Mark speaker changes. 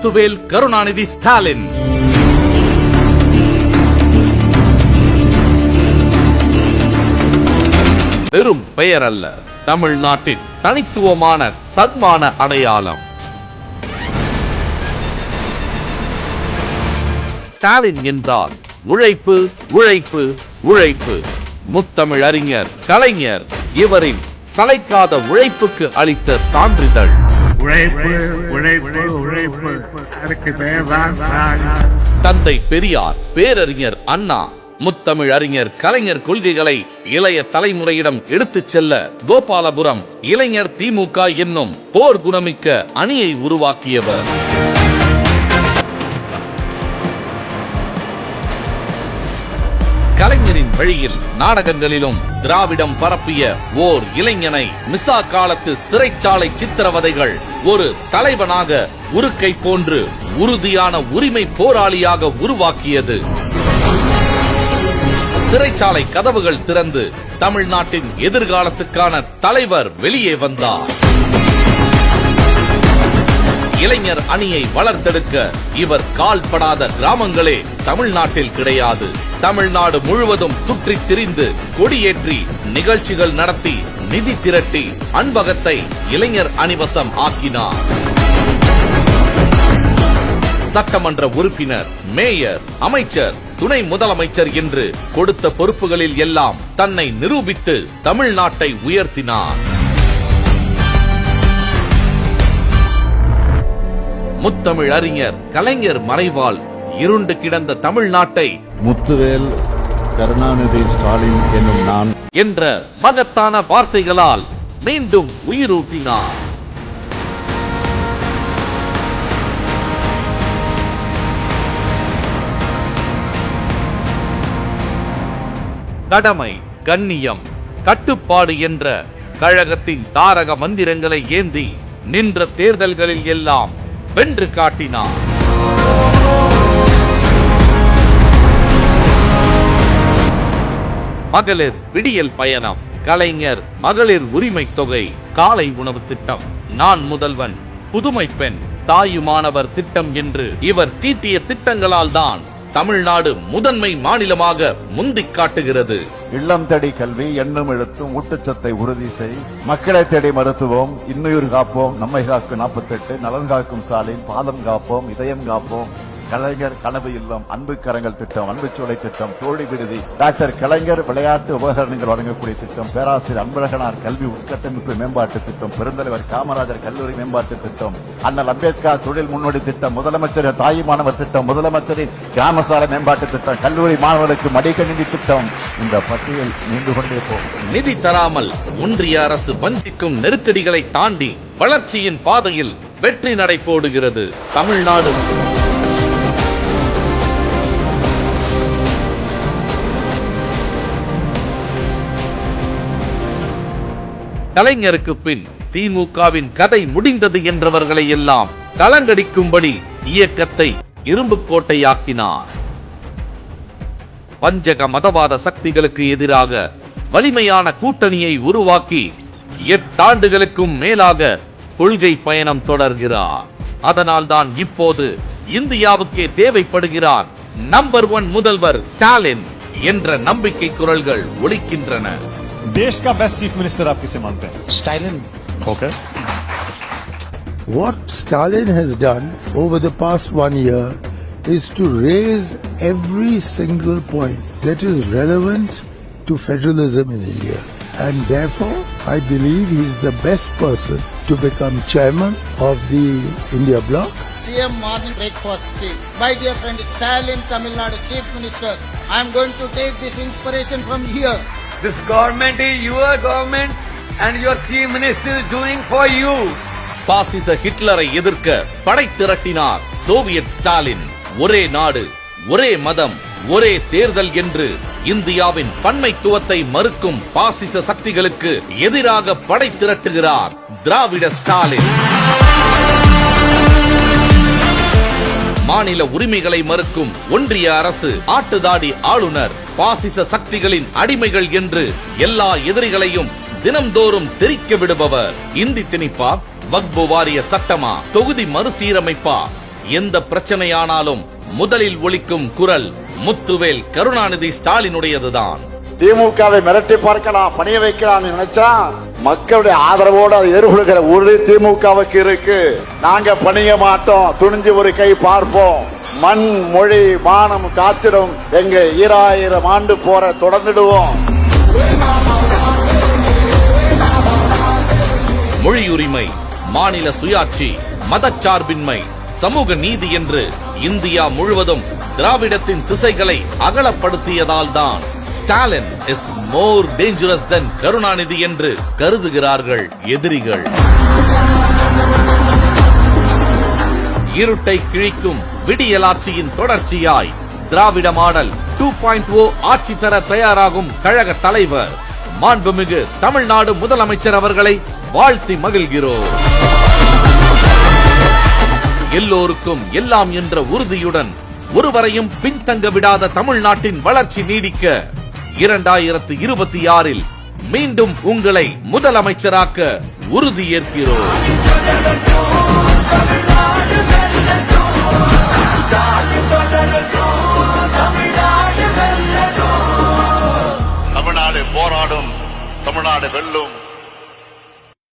Speaker 1: முத்துவேல் கருணாநிதி ஸ்டாலின். வெறும் பெயர் அல்ல, தமிழ்நாட்டின் தனித்துவமான சன்மான அடையாளம். ஸ்டாலின் என்றால் உழைப்பு, உழைப்பு, உழைப்பு. முத்தமிழ் அறிஞர் கலைஞர் இவரின் சளைக்காத உழைப்புக்கு அளித்த சான்றிதழ்.
Speaker 2: உழைப்பு, உழைப்பு, உழைப்பு. அதுக்கு பெயர்தான் ஸ்டாலின்.
Speaker 1: தந்தை பெரியார், பேரறிஞர் அண்ணா, முத்தமிழ் அறிஞர் கலைஞர் கொள்கைகளை இளைய தலைமுறையிடம் எடுத்துச் செல்ல கோபாலபுரம் இளைஞர் திமுக என்னும் போர் குணமிக்க அணியை உருவாக்கியவர். கலைஞரின் வழியில் நாடகங்களிலும் திராவிடம் பரப்பிய ஓர் இளைஞனை மிசா காலத்து சிறைச்சாலை சித்திரவதைகள் ஒரு தலைவனாக உருக்கை போன்று உறுதியான உரிமை போராளியாக உருவாக்கியது. சிறைச்சாலை கதவுகள் திறந்து தமிழ்நாட்டின் எதிர்காலத்துக்கான தலைவர் வெளியே வந்தார். இளைஞர் அணியை வளர்த்தெடுக்க இவர் கால்படாத கிராமங்களே தமிழ்நாட்டில் கிடையாது. தமிழ்நாடு முழுவதும் சுற்றி திரிந்து கொடியேற்றி நிகழ்ச்சிகள் நடத்தி நிதி திரட்டி அன்பகத்தை இளைஞர் அணிவசம் ஆக்கினார். சட்டமன்ற உறுப்பினர், மேயர், அமைச்சர், துணை முதலமைச்சர் என்று கொடுத்த பொறுப்புகளில் எல்லாம் தன்னை நிரூபித்து தமிழ்நாட்டை உயர்த்தினார். முத்தமிழ் அறிஞர் கலைஞர் மறைவால் இருண்டு கிடந்த தமிழ்நாட்டை
Speaker 3: முத்துவேல் கருணாநிதி ஸ்டாலின் என்னும் நான்
Speaker 1: என்ற மகத்தான வார்த்தைகளால் மீண்டும் உயிரூட்டினார். கடமை, கண்ணியம், கட்டுப்பாடு என்ற கழகத்தின் தாரக மந்திரங்களை ஏந்தி நின்ற தேர்தல்களில் எல்லாம் வென்று காட்டினார். மகளிர் விடியல் பயணம், கலைஞர் மகளிர் உரிமை தொகை, காலை உணவு திட்டம், நான் முதல்வன், புதுமை பெண், தாயுமானவர் திட்டம் என்று இவர் தீட்டிய திட்டங்களால் தான் தமிழ்நாடு முதன்மை மாநிலமாக முந்திக் காட்டுகிறது.
Speaker 3: இல்லம் தேடி கல்வி, எண்ணும் எழுத்தும், ஊட்டச்சத்தை உறுதி செய், மக்களை தேடி மருத்துவம், இன்னுயிர் காப்போம், நம்மை காக்கும் 48, நலன் காக்கும் ஸ்டாலின், பாதம் காப்போம், இதயம் காப்போம், கலைஞர் கனவு இல்லம், அன்பு கரங்கள் திட்டம், அன்புச்சோலை திட்டம், தோழி விடுதி, டாக்டர் கலைஞர் விளையாட்டு உபகரணங்கள் வழங்கக்கூடிய திட்டம், பேராசிரியர் அன்பழகனார் கல்வி உட்கட்டமைப்பு மேம்பாட்டு திட்டம், பெருந்தலைவர் காமராஜர் கல்லூரி மேம்பாட்டு திட்டம், அண்ணல் அம்பேத்கர் தொழில் முன்னோடி திட்டம், முதலமைச்சர் தாய் மாணவர் திட்டம், முதலமைச்சரின் கிராமசாலை மேம்பாட்டு திட்டம், கல்லூரி மாணவர்களுக்கு மடிக்கணினி திட்டம், இந்த பட்டியல் நீண்டு கொண்டே போகும்.
Speaker 1: நிதி தராமல் ஒன்றிய அரசு வஞ்சிக்கும் நெருக்கடிகளை தாண்டி வளர்ச்சியின் பாதையில் வெற்றி நடை போடுகிறது தமிழ்நாடு. கலைஞருக்கு பின் திமுகவின் கதை முடிந்தது என்றவர்களை எல்லாம் கலங்கடிக்கும்படி இயக்கத்தை இரும்பு கோட்டையாக்கினார். வஞ்சக மதவாத சக்திகளுக்கு எதிராக வலிமையான கூட்டணியை உருவாக்கி 8 ஆண்டுகளுக்கும் மேலாக கொள்கை பயணம் தொடர்கிறார். அதனால்தான் இப்போது இந்தியாவுக்கே தேவைப்படுகிறார் நம்பர் 1 முதல்வர் ஸ்டாலின் என்ற நம்பிக்கை குரல்கள் ஒலிக்கின்றன.
Speaker 4: देश का बेस्ट चीफ मिनिस्टर आप किसे मानते हैं?
Speaker 5: Stalin.
Speaker 4: Okay.
Speaker 6: What Stalin has done over the past 1 year is to raise every single point that is relevant to federalism in India. And therefore, I believe he is the best person to become chairman of the India bloc.
Speaker 7: CM morning breakfast tea. My dear friend Stalin, Tamil Nadu Chief Minister, I am going to take this inspiration from here.
Speaker 8: This government is your government and your chief minister is doing for you.
Speaker 1: பாசிச ஹிட்லரை எதிர்க்க படை திரட்டினார் Soviet Stalin. ஒரே நாடு, ஒரே மதம், ஒரே தேர்தல் என்று இந்தியாவின் பன்மைத்துவத்தை மறுக்கும் பாசிச சக்திகளுக்கு எதிராக படை திரட்டுகிறார் திராவிட ஸ்டாலின். மாநில உரிமைகளை மறுக்கும் ஒன்றிய அரசு, ஆட்டுதாடி ஆளுநர், பாசிச சக்திகளின் அடிமைகள் என்று எல்லா எதிரிகளையும் தினம்தோறும் தெரிக்க விடுபவர். இந்தி திணிப்பா, வக்பு வாரிய சட்டமா, தொகுதி மறுசீரமைப்பா, எந்த பிரச்சனையானாலும் முதலில் ஒலிக்கும் குரல் முத்துவேல் கருணாநிதி ஸ்டாலினுடையதுதான்.
Speaker 3: திமுகவை மிரட்டி பார்க்கலாம், பணிய வைக்கலாம் நினைச்சா மக்களுடைய ஆதரவோடு அதை எதிர்கொள்கிற உறுதி திமுகவுக்கு இருக்கு. நாங்க பணிய மாட்டோம், துணிஞ்சு ஒரு கை பார்ப்போம். மண் மொழி மானம் காத்திடும் எங்க 2000 ஆண்டு போற தொடர்ந்துடுவோம்.
Speaker 1: மொழியுரிமை, மாநில சுயாட்சி, மதச்சார்பின்மை, சமூக நீதி என்று இந்தியா முழுவதும் திராவிடத்தின் திசைகளை அகலப்படுத்தியதால் தான் ஸ்டாலின் இஸ் மோர் டேஞ்சரஸ் தென் கருணாநிதி என்று கருதுகிறார்கள் எதிரிகள். இருட்டை கிழிக்கும் விடியலாட்சியின் தொடர்ச்சியாய் திராவிட மாடல் 2.0 ஆட்சி தர தயாராகும் கழக தலைவர் மாண்புமிகு தமிழ்நாடு முதலமைச்சர் அவர்களை வாழ்த்தி மகிழ்கிறோம். எல்லோருக்கும் எல்லாம் என்ற உறுதியுடன் ஒருவரையும் பின்தங்க விடாத தமிழ்நாட்டின் வளர்ச்சி நீடிக்க 2026 மீண்டும் உங்களை முதலமைச்சராக்க உறுதியேற்கிறோம்.
Speaker 3: தமிழ்நாடு போராடும், தமிழ்நாடு வெல்லும்.